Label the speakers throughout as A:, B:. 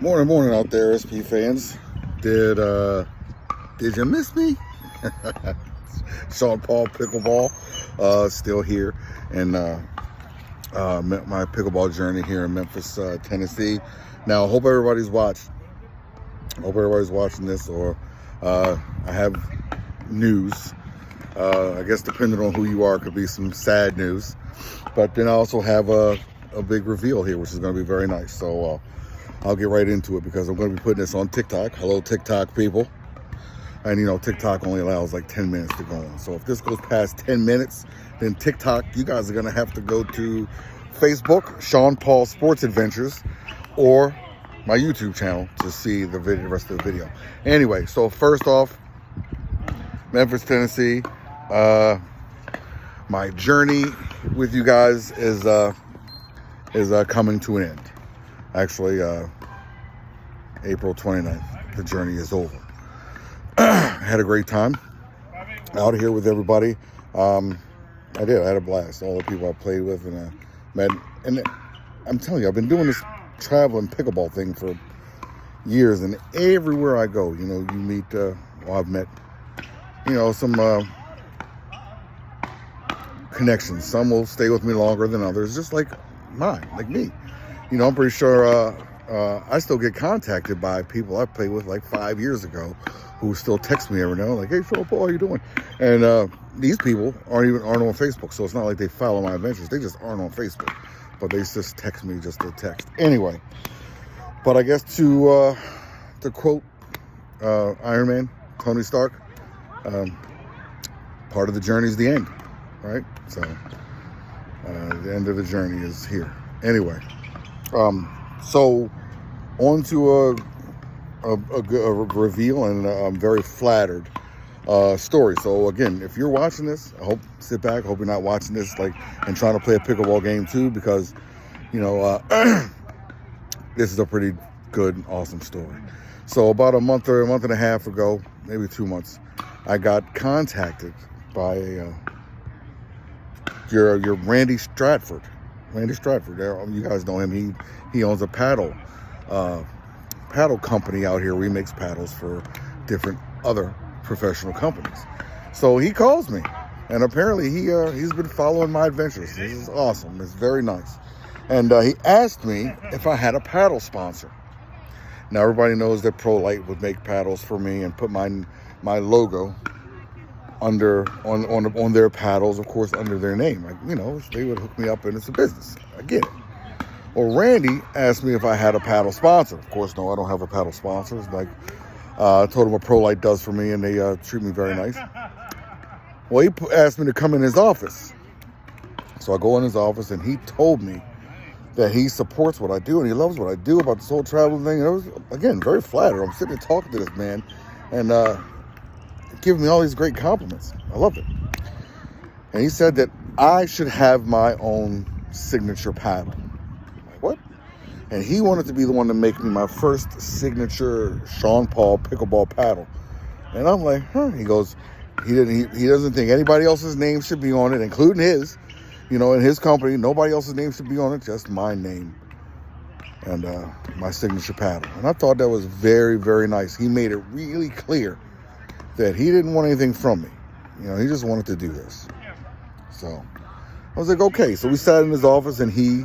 A: Morning out there, SP fans. Did you miss me? Sean Paul Pickleball, still here, and my pickleball journey here in Memphis, Tennessee. Now, I hope everybody's watching this, or I have news. I guess depending on who you are, it could be some sad news. But then I also have a big reveal here, which is going to be very nice. So I'll get right into it because I'm going to be putting this on TikTok. Hello, TikTok people. And, TikTok only allows like 10 minutes to go on. So if this goes past 10 minutes, then TikTok, you guys are going to have to go to Facebook, Sean Paul Sports Adventures, or my YouTube channel to see the rest of the video. Anyway, so first off, Memphis, Tennessee. My journey with you guys is coming to an end. Actually, April 29th, the journey is over. I had a great time out here with everybody. I had a blast. All the people I played with and met. And I'm telling you, I've been doing this traveling pickleball thing for years, and everywhere I go, you meet, I've met, some connections. Some will stay with me longer than others, just like me. I'm pretty sure I still get contacted by people I played with like 5 years ago who still text me every now and then, like, "Hey, Phil, how are you doing?" And these people aren't on Facebook, so it's not like they follow my adventures. They just aren't on Facebook, but they just text me just to text. Anyway, but I guess to quote Iron Man, Tony Stark, part of the journey is the end, right? So the end of the journey is here. Anyway, so on to a reveal, and I'm very flattered story. So again, if you're watching this, I hope sit back. Hope you're not watching this and trying to play a pickleball game too, because this is a pretty good and awesome story. So about a month and a half ago, maybe 2 months, I got contacted by your Randy Stratford. Randy Stratford, you guys know him. He owns a paddle company out here where he makes paddles for different other professional companies. So he calls me, and apparently he's been following my adventures. This is awesome. It's very nice. And he asked me if I had a paddle sponsor. Now everybody knows that Pro Light would make paddles for me and put my logo on their paddles, of course, under their name. They would hook me up, and it's a business. I get it. Well, Randy asked me if I had a paddle sponsor. Of course, no, I don't have a paddle sponsor. It's like I told him what Pro Light does for me, and they treat me very nice. Well, he asked me to come in his office. So I go in his office, and he told me that he supports what I do, and he loves what I do about this whole travel thing. And I was, again, very flattered. I'm sitting there talking to this man, and giving me all these great compliments. I love it. And he said that I should have my own signature paddle. I'm like, what? And he wanted to be the one to make me my first signature Sean Paul pickleball paddle. And I'm like, huh? He goes, he doesn't think anybody else's name should be on it, including his. In his company, nobody else's name should be on it, just my name and my signature paddle. And I thought that was very, very nice. He made it really clear that he didn't want anything from me. He just wanted to do this. So I was like, okay. So we sat in his office, and he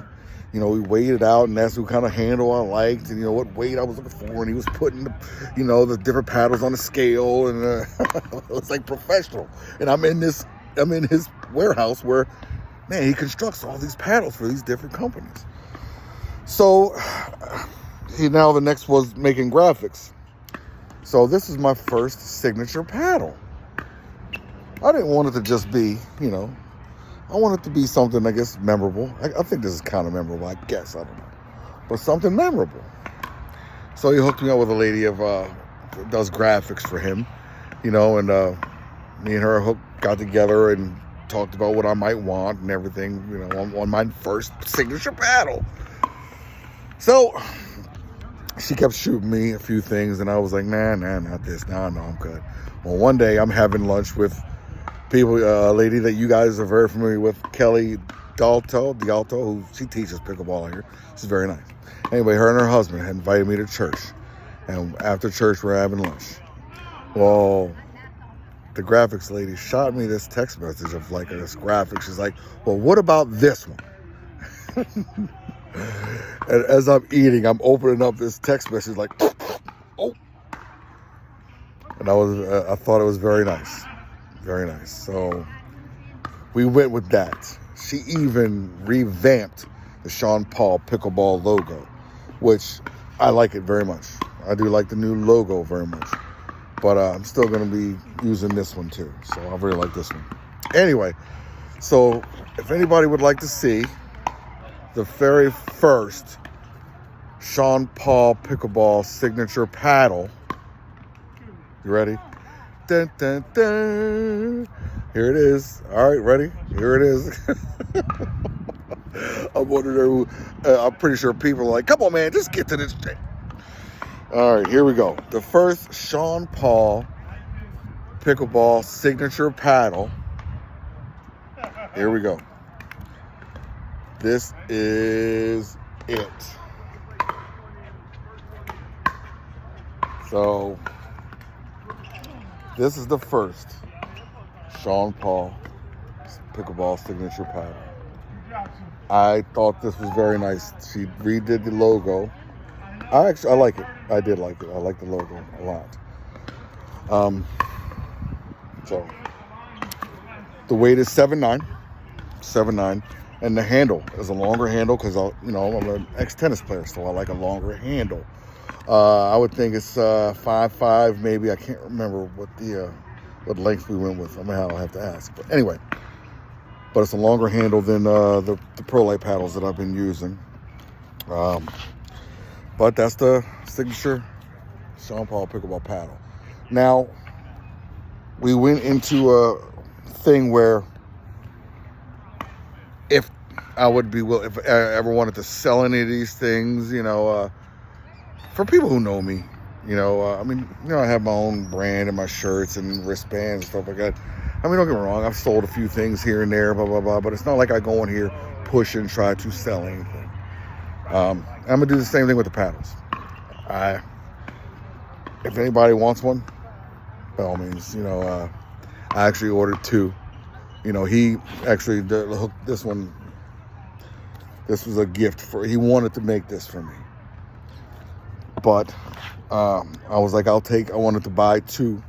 A: weighed it out and asked me what kind of handle I liked and, what weight I was looking for. And he was putting, the different paddles on the scale, and it was like professional. And I'm in his warehouse where, man, he constructs all these paddles for these different companies. So now the next was making graphics. So this is my first signature paddle. I didn't want it to just be, I want it to be something, I guess, memorable. I think this is kind of memorable, I guess, I don't know. But something memorable. So he hooked me up with a lady that does graphics for him, and me and her got together and talked about what I might want and everything, on my first signature paddle. So she kept shooting me a few things, and I was like, nah, not this. No, I'm good. Well, one day I'm having lunch with people, a lady that you guys are very familiar with, Kelly D'Alto, who she teaches pickleball here. She's very nice. Anyway, her and her husband had invited me to church. And after church, we're having lunch. Well, the graphics lady shot me this text message of like this graphic. She's like, well, what about this one? And as I'm eating, I'm opening up this text message like, oh. And I thought it was very nice. Very nice. So we went with that. She even revamped the Sean Paul Pickleball logo, which I like it very much. I do like the new logo very much. But I'm still going to be using this one too. So I really like this one. Anyway, so if anybody would like to see the very first Sean Paul Pickleball signature paddle, you ready? Dun, dun, dun. Here it is. All right, ready? Here it is. I'm wondering, I'm pretty sure people are like, come on, man, just get to this thing. All right, here we go. The first Sean Paul Pickleball signature paddle. Here we go. This is it. So, this is the first Sean Paul Pickleball signature paddle. I thought this was very nice. She redid the logo. I like it. I did like it. I like the logo a lot. So the weight is 7'9", and the handle is a longer handle because I'm an ex-tennis player, so I like a longer handle. I would think it's 5'5", maybe. I can't remember what length we went with. I'll have to ask. But anyway, it's a longer handle than the Pro Light paddles that I've been using. But that's the signature Sean Paul Pickleball paddle. Now, we went into a thing where if I ever wanted to sell any of these things, for people who know me, I have my own brand and my shirts and wristbands and stuff like that. I mean, don't get me wrong, I've sold a few things here and there, blah, blah, blah, but it's not like I go in here, push and try to sell anything. I'm going to do the same thing with the paddles. If anybody wants one, by all means, I actually ordered 2. He actually hooked this one. This was a gift he wanted to make this for me. But I was like, I wanted to buy 2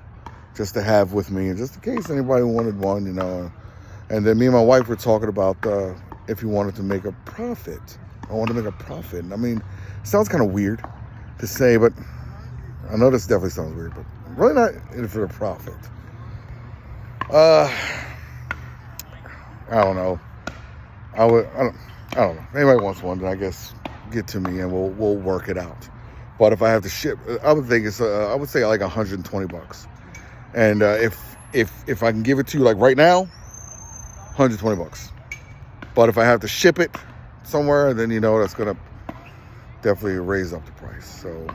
A: just to have with me, and just in case anybody wanted one, And then me and my wife were talking about if he wanted to make a profit. I wanted to make a profit. I mean, it sounds kind of weird to say, but I know this definitely sounds weird, but really not in it for the profit. I don't know. I don't know. If anybody wants one, then I guess get to me and we'll work it out. But if I have to ship, I would say like $120. And if I can give it to you like right now, $120. But if I have to ship it somewhere, then that's gonna definitely raise up the price. So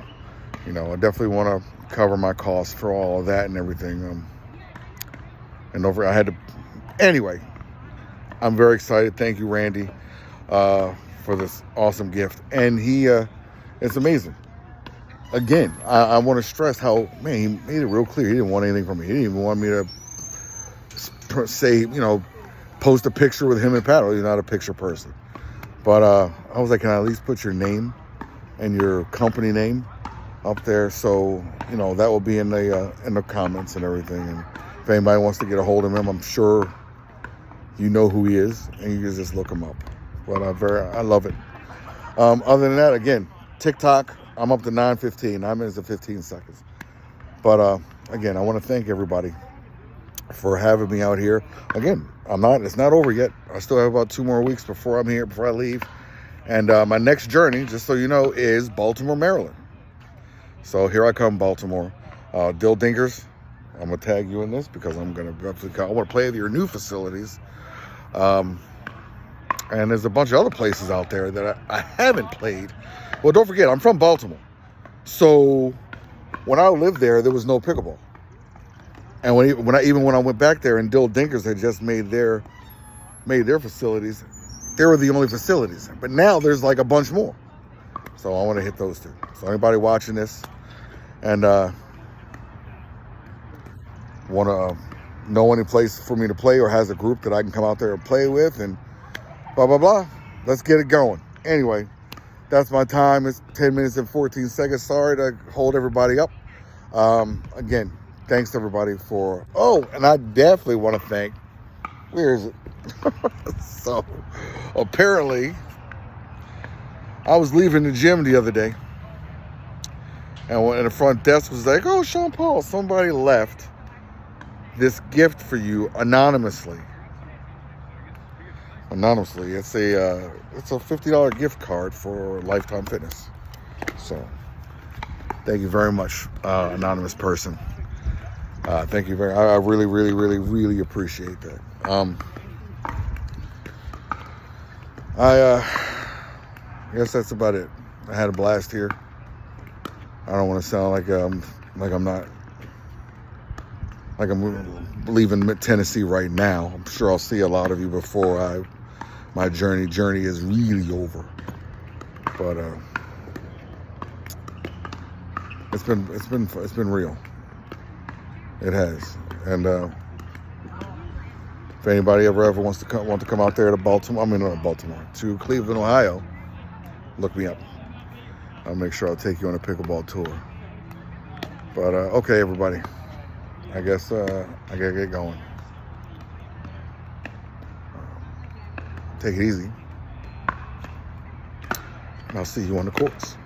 A: I definitely want to cover my costs for all of that and everything. Anyway, I'm very excited. Thank you, Randy, for this awesome gift. And it's amazing. Again, I want to stress how, man, he made it real clear. He didn't want anything from me. He didn't even want me to say, post a picture with him and paddle. He's not a picture person. But I was like, can I at least put your name and your company name up there? So, that will be in the comments and everything. And if anybody wants to get a hold of him, I'm sure you know who he is, and you can just look him up. But I love it. Other than that, again, TikTok, I'm up to 9:15. 9 minutes and 15 seconds. But again, I want to thank everybody for having me out here. Again, it's not over yet. I still have about 2 more weeks before I leave. And my next journey, just so you know, is Baltimore, Maryland. So here I come, Baltimore. Dill Dinkers, I'm going to tag you in this because I want to play at your new facilities. And there's a bunch of other places out there that I haven't played. Well, don't forget, I'm from Baltimore. So when I lived there was no pickleball. And when I went back there, and Dill Dinkers had just made their facilities, they were the only facilities. But now there's like a bunch more. So I want to hit those two. So anybody watching this and want to know any place for me to play or has a group that I can come out there and play with and blah, blah, blah, let's get it going. Anyway, that's my time. It's 10 minutes and 14 seconds. Sorry to hold everybody up. Again, thanks to everybody for, and I definitely want to thank, where is it? So apparently I was leaving the gym the other day and the front desk was like, oh, Sean Paul, somebody left this gift for you anonymously. It's a $50 gift card for Lifetime Fitness. So thank you very much, anonymous person. Thank you I really, really, really, really appreciate that. I guess that's about it. I had a blast here. I don't want to sound like I'm leaving Tennessee right now. I'm sure I'll see a lot of you before my journey is really over. But it's been real. It has. And if anybody ever wants to come out there to to Cleveland, Ohio, look me up. I'll make sure I'll take you on a pickleball tour. But okay, everybody. I guess I gotta get going. Take it easy. And I'll see you on the courts.